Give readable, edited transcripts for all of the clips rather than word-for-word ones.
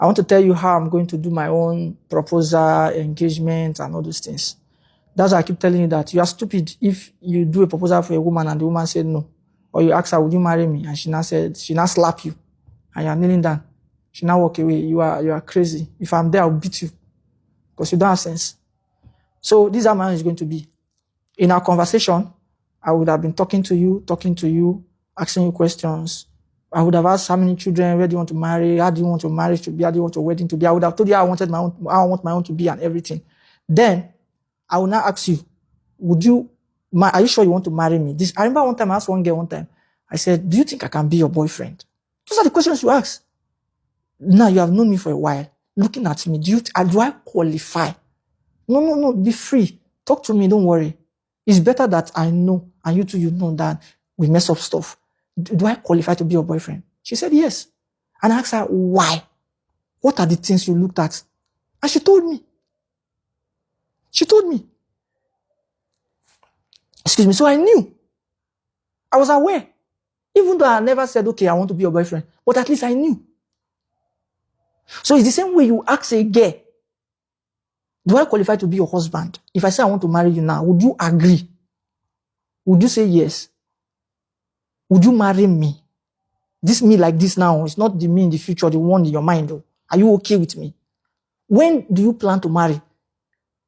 I want to tell you how I'm going to do my own proposal, engagement, and all those things. That's why I keep telling you that you are stupid if you do a proposal for a woman and the woman said no. Or you ask her, would you marry me? And she now slap you. And you're kneeling down. She now walk away. You are crazy. If I'm there, I'll beat you. Because you don't have sense. So this is how my own is going to be. In our conversation, I would have been talking to you, asking you questions. I would have asked how many children, where do you want to marry, how do you want your marriage to be, how do you want your wedding to be. I would have told you how I want my own to be and everything. Then I will now ask you, are you sure you want to marry me? I remember one time I asked one girl one time, I said, do you think I can be your boyfriend? Those are the questions you ask. Now you have known me for a while, looking at me, do I qualify? No, be free. Talk to me, don't worry. It's better that I know, and you too, you know that we mess up stuff. Do I qualify to be your boyfriend? She said yes. And I asked her, why? What are the things you looked at? And she told me. Excuse me. So I knew. I was aware. Even though I never said, okay, I want to be your boyfriend. But at least I knew. So it's the same way you ask a girl, do I qualify to be your husband? If I say I want to marry you now, would you agree? Would you say yes? Would you marry me? This me like this now, it's not the me in the future, the one in your mind. Though. Are you okay with me? When do you plan to marry?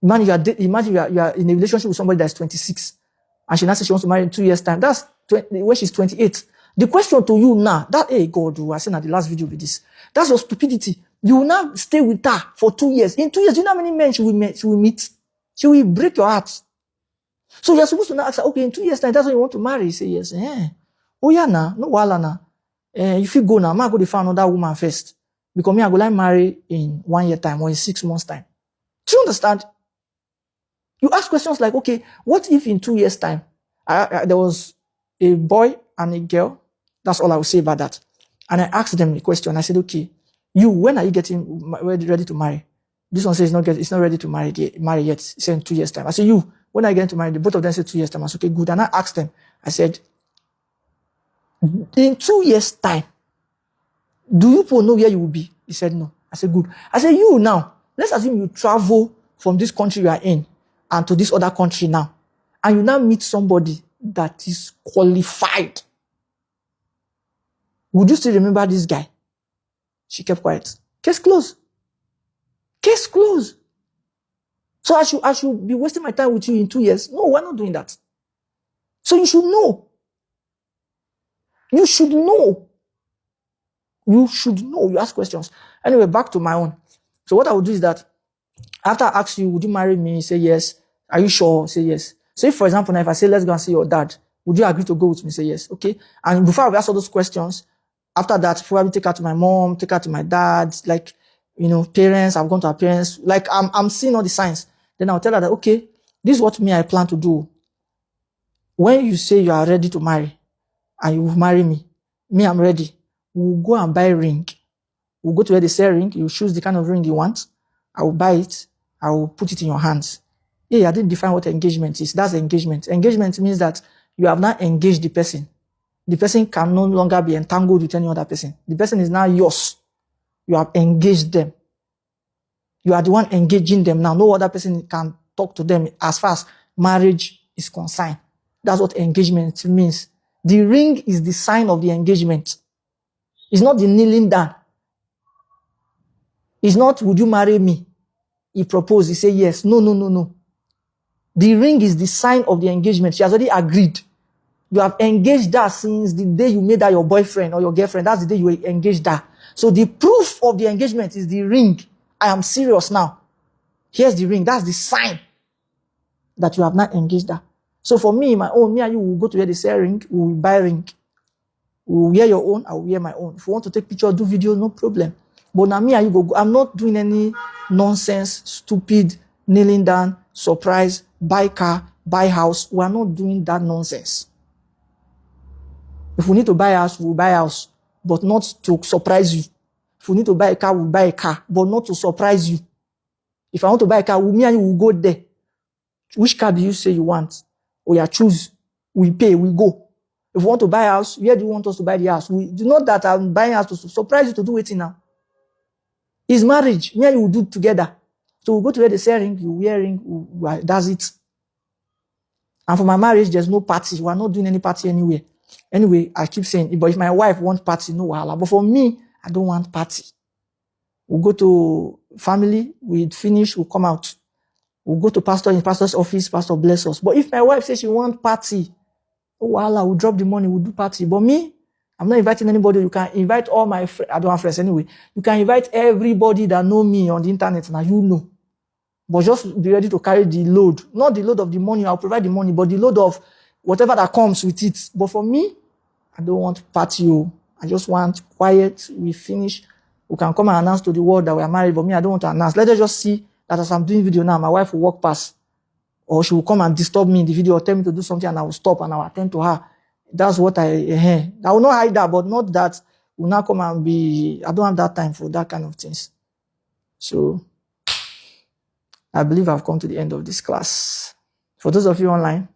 Imagine you are in a relationship with somebody that's 26 and she now says she wants to marry in 2 years' time. That's when she's 28. The question to you now, hey God, I said at the last video with this. That's your stupidity. You will now stay with her for 2 years. In 2 years, do you know how many men she will meet? She will break your heart. So you're supposed to now ask her, okay, in 2 years' time, that's what you want to marry. You say yes. Oh yeah, nah, no wala nah. If you go now, I go to find another woman first. Because me, I go like marry in 1 year time or in 6 months time. Do you understand? You ask questions like, okay, what if in 2 years time, there was a boy and a girl? That's all I will say about that. And I asked them a question. I said, okay, when are you getting ready to marry? This one says it's not ready to marry yet. He said in 2 years time. I said, when are you getting to marry? Both of them said 2 years time. I said, okay, good. And I asked them, I said, in 2 years time, do you know where you will be? He said, no. I said, good. I said, now, let's assume you travel from this country you are in and to this other country now. And you now meet somebody that is qualified. Would you still remember this guy? She kept quiet. Case closed. Case closed. So I should be wasting my time with you in 2 years? No, we're not doing that. So you should know. You should know. You should know. You ask questions. Anyway, back to my own. So what I would do is that after I ask you, would you marry me? Say yes. Are you sure? Say yes. So if, for example, now if I say, let's go and see your dad, would you agree to go with me? Say yes. Okay. And before I ask all those questions, after that, probably take her to my mom, take her to my dad, like, parents, I've gone to her parents. Like, I'm seeing all the signs. Then I'll tell her that, okay, this is what I plan to do. When you say you are ready to marry and you will marry me, I'm ready. We'll go and buy a ring. We'll go to where they sell ring. You choose the kind of ring you want. I will buy it. I will put it in your hands. I didn't define what engagement is. That's engagement. Engagement means that you have now engaged the person. The person can no longer be entangled with any other person. The person is now yours. You have engaged them. You are the one engaging them now. No other person can talk to them as far as marriage is concerned. That's what engagement means. The ring is the sign of the engagement. It's not the kneeling down. It's not, would you marry me? He proposed. He said yes. No. The ring is the sign of the engagement. She has already agreed. You have engaged her since the day you made her your boyfriend or your girlfriend. That's the day you engaged her. So the proof of the engagement is the ring. I am serious now. Here's the ring. That's the sign that you have not engaged her. So for me, my own, me and you will go to where they sell ring. We will buy ring. We will wear your own. I will wear my own. If you want to take picture, do video, no problem. But now me and you go. I'm not doing any nonsense, stupid, kneeling down, surprise, buy car, buy house. We are not doing that nonsense. If we need to buy a house, we'll buy a house, but not to surprise you. If we need to buy a car, we'll buy a car, but not to surprise you. If I want to buy a car, me and you will go there. Which car do you say you want? Choose. We pay, we go. If we want to buy a house, where do you want us to buy the house? We do not that I'm buying a house to surprise you to do it now. It's marriage. Me and you will do it together. So we'll go to where they sell ring, you wear ring, that's it. And for my marriage, there's no party. We're not doing any party anywhere. Anyway, I keep saying, but if my wife wants party, no wahala. But for me, I don't want party. We'll go to family, we finish, we'll come out. We'll go to pastor in pastor's office, pastor bless us. But if my wife says she wants party, oh wahala, we'll drop the money, we'll do party. But me, I'm not inviting anybody. You can invite all my friends. I don't have friends anyway. You can invite everybody that know me on the internet. Now you know. But just be ready to carry the load. Not the load of the money, I'll provide the money, but the load of whatever that comes with it. But for me, I don't want party. I just want quiet. We finish. We can come and announce to the world that we are married. But me, I don't want to announce. Let us just see that as I'm doing video now, my wife will walk past. Or she will come and disturb me in the video or tell me to do something and I will stop and I will attend to her. That's what I will not hide that, but not that will now come and be, I don't have that time for that kind of things. So, I believe I've come to the end of this class. For those of you online,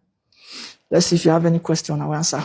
let's see if you have any question, I'll answer.